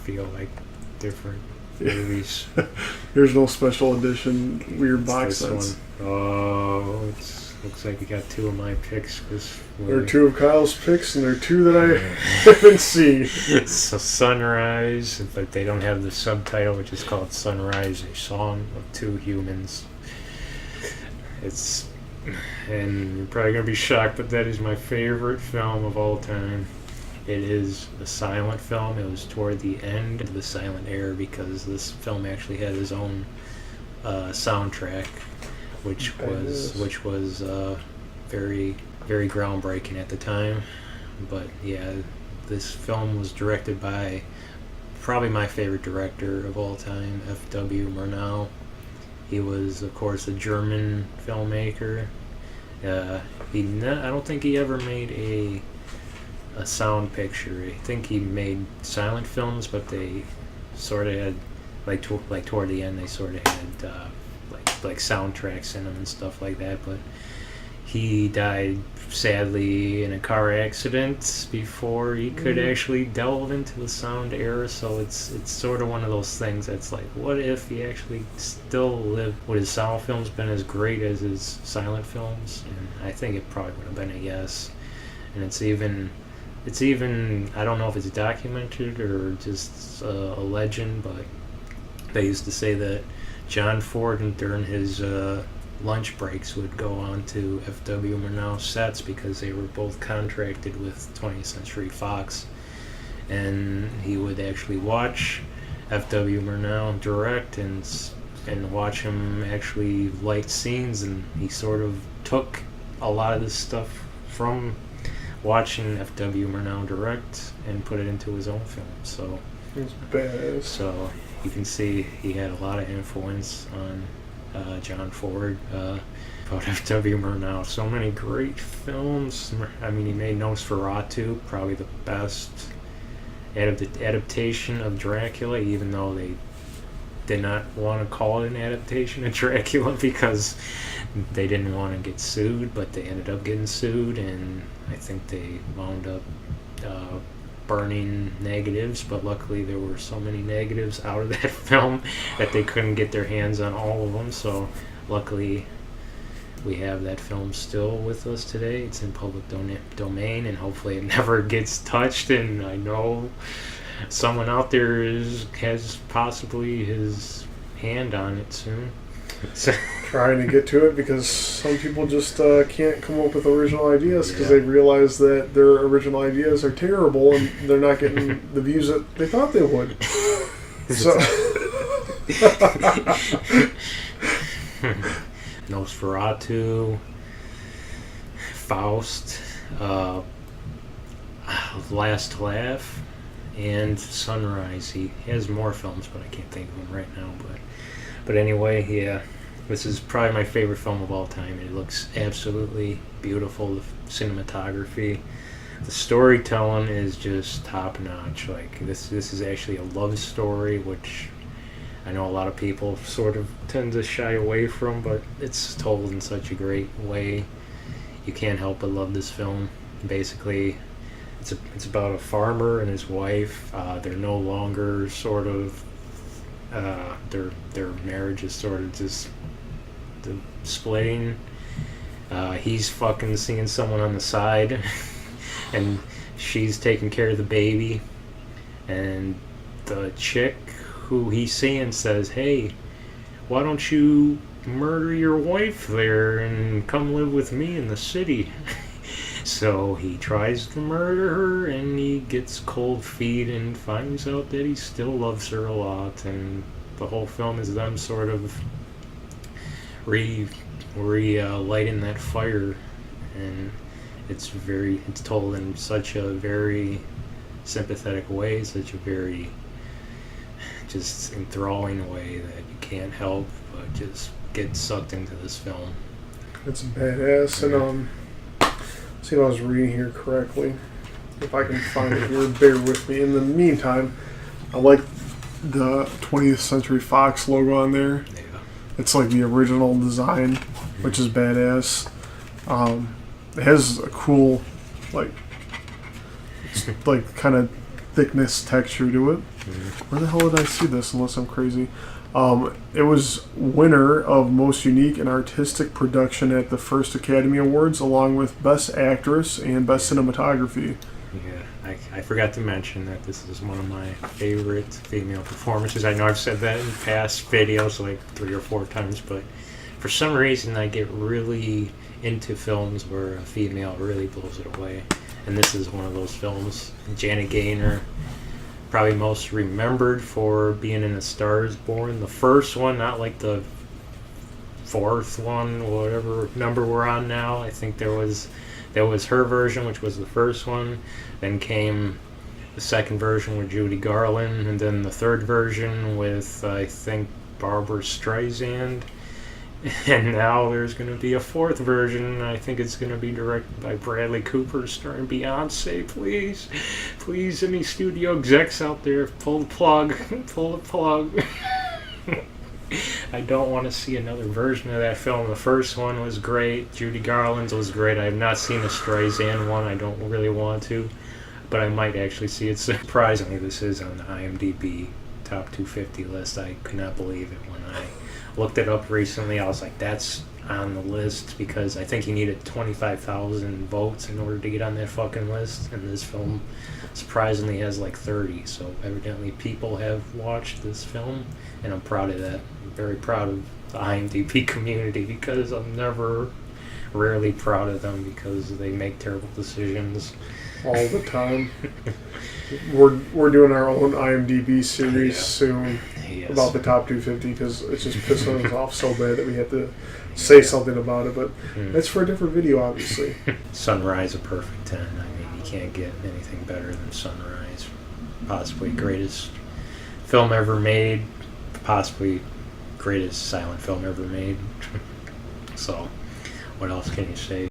feel like different movies. There's no special edition weird box sets. Oh, looks like we got two of my picks. There are two of Kyle's picks, and there are two that I haven't seen. So Sunrise, but they don't have the subtitle, which is called Sunrise, a Song of Two Humans. And you're probably going to be shocked, but that is my favorite film of all time. It is a silent film. It was toward the end of the silent era because this film actually had his own soundtrack, which was very, very groundbreaking at the time. But yeah, this film was directed by probably my favorite director of all time, F.W. Murnau. He was, of course, a German filmmaker. I don't think he ever made a sound picture. I think he made silent films, but they sort of had toward the end they sort of had like soundtracks in them and stuff like that. But he died sadly in a car accident before he could actually delve into the sound era. So it's sort of one of those things that's like, what if he actually still lived? Would his sound films been as great as his silent films? And I think it probably would have been a yes. And it's even I don't know if it's documented or just a legend, but they used to say that John Ford, during his lunch breaks, would go on to F.W. Murnau sets because they were both contracted with 20th Century Fox, and he would actually watch F.W. Murnau direct and watch him actually light scenes, and he sort of took a lot of this stuff from watching F.W. Murnau direct and put it into his own film. So it's badass. So you can see he had a lot of influence on John Ford, about F.W. Murnau. So many great films. I mean, he made Nosferatu, probably the best adaptation of Dracula, even though they did not want to call it an adaptation of Dracula because they didn't want to get sued, but they ended up getting sued, and I think they wound up burning negatives, but luckily there were so many negatives out of that film that they couldn't get their hands on all of them. So luckily we have that film still with us today. It's in public domain, and hopefully it never gets touched, and I know someone out there has possibly his hand on it soon. Trying to get to it because some people just can't come up with original ideas because they realize that their original ideas are terrible and they're not getting the views that they thought they would. So Nosferatu, Faust, Last Laugh, and Sunrise. He has more films, but I can't think of them right now. But anyway, yeah, this is probably my favorite film of all time. It looks absolutely beautiful. The cinematography, the storytelling is just top notch. Like this is actually a love story, which I know a lot of people sort of tend to shy away from, but it's told in such a great way. You can't help but love this film. Basically, it's about a farmer and his wife. They're no longer sort of their marriage is sort of just splitting. He's fucking seeing someone on the side, and she's taking care of the baby. And the chick who he's seeing says, "Hey, why don't you murder your wife there and come live with me in the city?" So he tries to murder her, and he gets cold feet and finds out that he still loves her a lot. And the whole film is them sort of lighting that fire, and it's told in such a very sympathetic way, such a very just enthralling way that you can't help but just get sucked into this film. It's badass. And see if I was reading here correctly. If I can find it here, bear with me. In the meantime, I like the 20th Century Fox logo on there. Yeah. It's like the original design, which is badass. It has a cool, like kind of thickness texture to it. Where the hell did I see this? Unless I'm crazy. It was winner of Most Unique and Artistic Production at the first Academy Awards, along with Best Actress and Best Cinematography. Yeah, I forgot to mention that this is one of my favorite female performances. I know I've said that in past videos like 3 or 4 times, but for some reason I get really into films where a female really blows it away. And this is one of those films. Janet Gaynor, probably most remembered for being in A Star Is Born, the first one, not like the 4th one, whatever number we're on now. I think there was her version, which was the first one. Then came the second version with Judy Garland, and then the third version with, I think, Barbara Streisand. And now there's going to be a 4th version. I think it's going to be directed by Bradley Cooper, starring Beyonce. Please, please, any studio execs out there, pull the plug, pull the plug. I don't want to see another version of that film. The first one was great. Judy Garland's was great. I have not seen a Streisand one. I don't really want to, but I might actually see it. Surprisingly, this is on the IMDb top 250 list. I could not believe it when I looked it up recently. I was like, that's on the list, because I think he needed 25,000 votes in order to get on that fucking list, and this film surprisingly has like 30, so evidently people have watched this film, and I'm proud of that. I'm very proud of the IMDb community, because I'm rarely proud of them, because they make terrible decisions all the time. We're doing our own IMDb series soon about the top 250, because it's just pissing us off so bad that we have to say something about it. But that's for a different video, obviously. Sunrise, a perfect 10. I mean, you can't get anything better than Sunrise. Possibly greatest film ever made. Possibly greatest silent film ever made. So, what else can you say?